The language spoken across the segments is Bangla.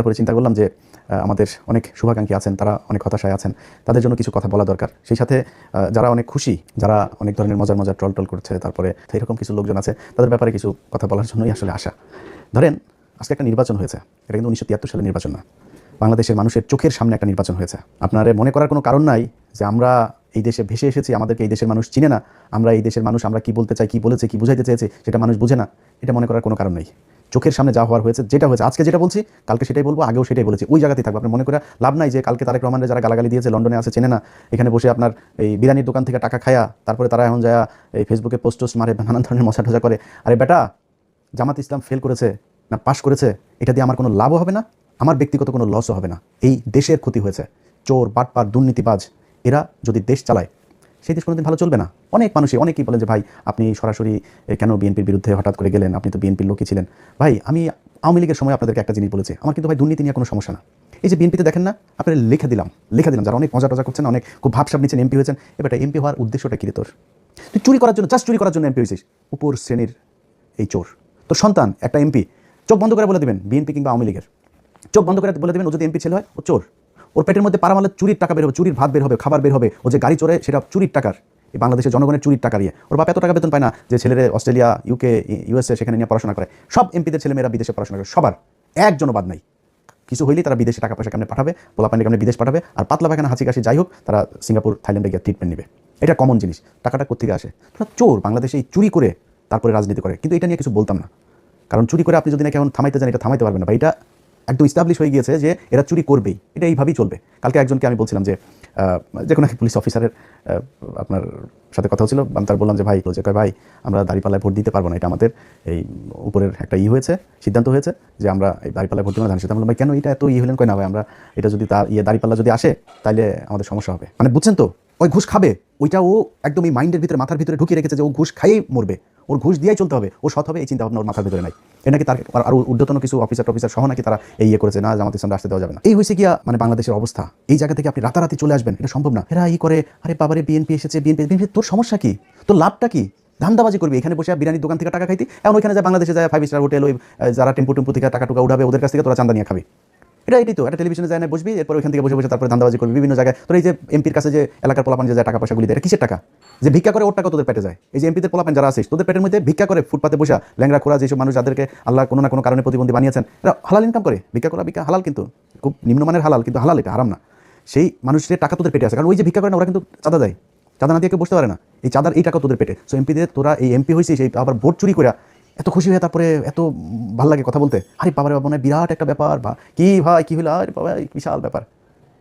তারপরে চিন্তা করলাম যে আমাদের অনেক শুভাকাঙ্ক্ষী আছেন, তারা অনেক হতাশায় আছেন, তাদের জন্য কিছু কথা বলা দরকার। সেই সাথে যারা অনেক খুশি, যারা অনেক ধরনের মজার মজার ট্রল করছে, তারপরে এরকম কিছু লোকজন আছে, তাদের ব্যাপারে কিছু কথা বলার জন্যই আসলে আসা। ধরেন আজকে একটা নির্বাচন হয়েছে, এটা কিন্তু 1973 সালের নির্বাচন না, বাংলাদেশের মানুষের চোখের সামনে একটা নির্বাচন হয়েছে। আপনার মনে করার কোনো কারণ নাই যে আমরা এই দেশে ভেসে এসেছি, আমাদেরকে এই দেশের মানুষ চিনে না, আমরা এই দেশের মানুষ, আমরা কি বলতে চাই, কি বলেছে, কি বুঝাইতে চেয়েছে সেটা মানুষ বুঝে না, এটা মনে করার কোনো কারণ নেই। চোখের সামনে যা হওয়ার হয়েছে, যেটা হয়েছে, আজকে যেটা বলছি কালকে সেটাই বলবো, আগেও সেটাই বলেছি, ওই জায়গাতেই থাকবো। আপনার মনে করে লাভ নাই যে কালকে তারেক রহমানের যারা গালাগালি দিয়েছে, লন্ডনে আছে, চেনে না, এখানে বসে আপনার এই বিরিয়ানির দোকান থেকে টাকা খায়া তারপরে তারা এখন যায় এই ফেসবুকে পোস্ট মারে, নানান ধরনের মশা টজা করে। আরে বেটা, জামাত ইসলাম ফেল করেছে না পাশ করেছে, এটা দিয়ে আমার কোনো লাভও হবে না, আমার ব্যক্তিগত কোনো লসও হবে না। এই দেশের ক্ষতি হয়েছে। চোর, বাটপার, দুর্নীতিবাজ এরা যদি দেশ চালায়, সেই দেশ কোনোদিন ভালো চলবে না। অনেক মানুষই অনেকেই বলেন যে ভাই আপনি সরাসরি কেন বিএনপির বিরুদ্ধে হঠাৎ করে গেলেন, আপনি তো বিএনপির লোকই ছিলেন। ভাই আমি আওয়ামী লীগের সময় আপনাদেরকে একটা জিনিস বলেছি, আমার কিন্তু ভাই দুর্নীতি নিয়ে কোনো সমস্যা না। এই যে বিএনপিতে দেখেন না, আপনারা লিখে দিলাম যারা অনেক মজা টজা করছেন, অনেক খুব ভাবসাব নিচ্ছেন, এমপি হয়েছেন। এবার এমপি হওয়ার উদ্দেশ্যটা কী রে তোর? তুই চুরি করার জন্য, জাস্ট চুরি করার জন্য এমপি হয়েছিস। উপর শ্রেণীর এই চোর, তোর সন্তান একটা এমপি, চোখ বন্ধ করে বলে দেবেন বিএনপি কিংবা আওয়ামী লীগের, চোখ বন্ধ করে বলে দেবেন ও যদি এমপি ছেলে হয় ও চোর। ওর পেটের মধ্যে পারামালে চুরির টাকা বের হবে, চুরির ভাত বের হবে, খাবার বের হবে। ও যে গাড়ি চড়ে সেটা চুরির টাকার, এই বাংলাদেশের জনগণের চুরির টাকা দিয়ে। ওর বাপ এত টাকা বেতন পায় না যে ছেলেরা অস্ট্রেলিয়া, ইউকে, ইউএসএ সেখানে নিয়ে পড়াশোনা করে। সব এমপিদের ছেলেমেয়েরা বিদেশে পড়াশোনা করে, সবার, একজনও বাদ নাই। কিছু হইলেই তারা বিদেশে টাকা পয়সা কেমনে পাঠাবে, পোলাপানি কেমনে বিদেশ পাঠাবে, আর পাতলা পায়খানা হাঁচি কাশি যাই হোক তারা সিঙ্গাপুর, থাইল্যান্ডে গিয়ে ট্রিটমেন্ট নেবে। এটা কমন জিনিস। টাকাটা কোথেকে আসে? তোরা চোর, বাংলাদেশে এই চুরি করে তারপরে রাজনীতি করে। কিন্তু এটা নিয়ে কিছু বলতাম না, কারণ চুরি করে আপনি যদি নাকি এখন থামাইতে যান, এটা থামাইতে পারবেন না। বা এটা একদম ইস্টাবলিশ হয়ে গিয়েছে যে এরা চুরি করবেই, এটা এইভাবেই চলবে। কালকে একজনকে আমি বলছিলাম যে কোনো এক পুলিশ অফিসারের আপনার সাথে কথা হচ্ছিল, আমি তার বললাম যে ভাই বলছে, ভাই আমরা দাঁড়িপাল্লায় ভোট দিতে পারবো না, এটা আমাদের এই উপরের একটা হয়েছে, সিদ্ধান্ত হয়েছে যে আমরা এই দাঁড়িপাল্লায় ভোট দিব না। সেটা বললাম ভাই কেন এটা এত হলেন? কয় না ভাই আমরা এটা যদি তার দাঁড়িপাল্লা যদি আসে তাহলে আমাদের সমস্যা হবে। মানে বুঝছেন তো, ওই ঘুষ খাবে, ওইটা ও একদম এই মাইন্ডের ভিতরে, মাথার ভিতরে ঢুকিয়ে রেখেছে যে ও ঘুষ খাইয়েই মরবে, ওর ঘুষ দিয়েই চলতে হবে, ও সৎ হবে, এই চিন্তা ভাবনা ওর মাথার ভিতরে নাই। এ নাকি তার আরও ঊর্ধ্বতন কিছু অফিসার সহ নাকি তারা করেছে না, জামাত ইসলাম আসতে দেওয়া যাবে না। এই হয়েছে গিয়া মানে বাংলাদেশের অবস্থা। এই জায়গা থেকে আপনি রাতারাতি চলে আসবেন, এটা সম্ভব না। এরা করে, আরে বাবারে বিএনপি এসেছে, বিএনপি, তোর সমস্যা কি? তোর লাভটা কি? ধান্দাবাজি করবি, এখানে বসে বিরিয়ানির দোকান থেকে টাকা খাইতি, এখন ওইখানে যায় বাংলাদেশে যায় 5 স্টার হোটেল, ওই যারা টেম্পু থেকে টাকা টুকা উঠাবে ওদের কাছ থেকে তোরা চান্দা নিয়ে খাবি। এটাই তো একটা টেলিভিশনে যায় না বসবি, এরপর ওইখান থেকে বসে তারপরে ধান্দাবাজি করবি বিভিন্ন জায়গায়। তোর এই যে এমপির কাছে যে এলাকার পোলাপান যে যায় টাকা পয়সাগুলি দেয়, কিসের টাকা? যে ভিক্ষা করে ওর টাকা তোদের পেটে যায়। এই যে এমপিদের পোলাপান যারা আছিস, তোদের পেটের মধ্যে ভিক্ষা করে ফুটপাতে বসা ল্যাংরা খোরা যেসব মানুষ, যাদেরকে আল্লাহ কোনো না কোনো কারণে প্রতিবন্ধী বানিয়েছেন, এরা হালাল ইনকাম করে। ভিক্ষা করা হালাল, কিন্তু খুব নিম্নমানের হালাল, কিন্তু হালাল, এটা হারাম না। সেই মানুষের টাকা তোদের পেটে আছে, কারণ ওই যে ভিক্ষা করে না, ওরা কিন্তু চাঁদা দেয়, চাঁদা না দিয়ে কেউ বসতে পারে না। এই চাঁদার এই টাকা তোদের পেটে। সো এমপিদের, তোরা এই এমপি হয়েছিস, এই আবার ভোট চুরি করে এত খুশি হয়ে তারপরে এত ভালো লাগে কথা বলতে। আরে বাবারে বাবা, বিরাট একটা ব্যাপার, বা কি ভাই কি হলো, আরে বাবা বিশাল ব্যাপার।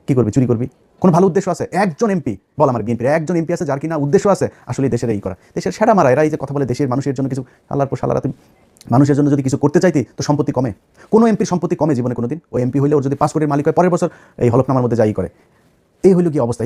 কি করবি? চুরি করবি? কোনো ভালো উদ্দেশ্য আছে? একজন এমপি বল, আমার বিএনপির একজন এমপি আছে যার কিনা উদ্দেশ্য আছে আসলে দেশের এই করা, দেশের সেরা মারা। এরা এই যে কথা বলে দেশের মানুষের জন্য কিছু, আল্লাহর পর সালারা, মানুষের জন্য যদি কিছু করতে চাইতি তো সম্পত্তি কমে। কোনো এমপির সম্পত্তি কমে জীবনে কোনোদিন? ওই এমপি হইলে ওর যদি 5 কোটির মালিক হয়, পরের বছর এই হলফনামার মধ্যে যাই করে। এই হইল কি অবস্থা?